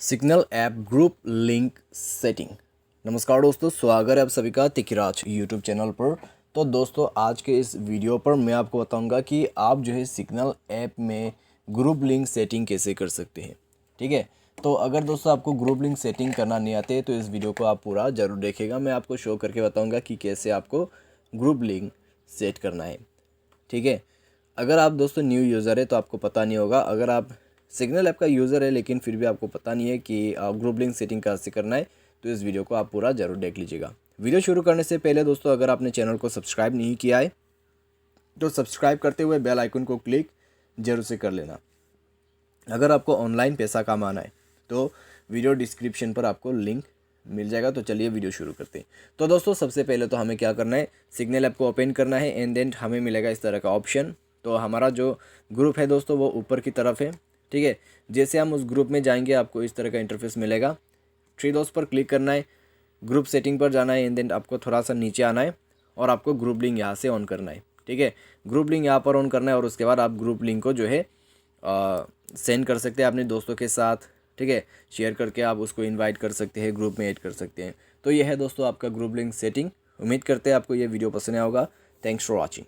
Signal app group link setting. नमस्कार दोस्तों, स्वागत है आप सभी का तिकराज यूट्यूब चैनल पर। तो दोस्तों, आज के इस वीडियो पर मैं आपको बताऊंगा कि आप जो है सिग्नल ऐप में ग्रुप लिंक सेटिंग कैसे कर सकते हैं। ठीक है, तो अगर दोस्तों आपको ग्रुप लिंक सेटिंग करना नहीं आते तो इस वीडियो को आप पूरा ज़रूर देखेगा। मैं आपको शो करके बताऊँगा कि कैसे आपको ग्रुप लिंक सेट करना है। ठीक है, अगर आप दोस्तों न्यू यूज़र है तो आपको पता नहीं होगा। अगर आप सिग्नल ऐप का यूज़र है लेकिन फिर भी आपको पता नहीं है कि ग्रुप लिंक सेटिंग कैसे करना है, तो इस वीडियो को आप पूरा ज़रूर देख लीजिएगा। वीडियो शुरू करने से पहले दोस्तों, अगर आपने चैनल को सब्सक्राइब नहीं किया है तो सब्सक्राइब करते हुए बेल आइकन को क्लिक जरूर से कर लेना। अगर आपको ऑनलाइन पैसा कमाना है तो वीडियो डिस्क्रिप्शन पर आपको लिंक मिल जाएगा। तो चलिए वीडियो शुरू करते हैं। तो दोस्तों, सबसे पहले तो हमें क्या करना है, सिग्नल ऐप को ओपन करना है एंड देन हमें मिलेगा इस तरह का ऑप्शन। तो हमारा जो ग्रुप है दोस्तों वो ऊपर की तरफ है। ठीक है, जैसे हम उस ग्रुप में जाएंगे आपको इस तरह का इंटरफेस मिलेगा। थ्री डॉट्स पर क्लिक करना है, ग्रुप सेटिंग पर जाना है एंड देन आपको थोड़ा सा नीचे आना है और आपको ग्रुप लिंक यहाँ से ऑन करना है। ठीक है, ग्रुप लिंक यहाँ पर ऑन करना है और उसके बाद आप ग्रुप लिंक को जो है सेंड कर सकते हैं अपने दोस्तों के साथ। ठीक है, शेयर करके आप उसको इनवाइट कर सकते हैं, ग्रुप में ऐड कर सकते हैं। तो यह है दोस्तों आपका ग्रुप लिंक सेटिंग। उम्मीद करते हैं आपको ये वीडियो पसंद आया होगा। Thanks for watching.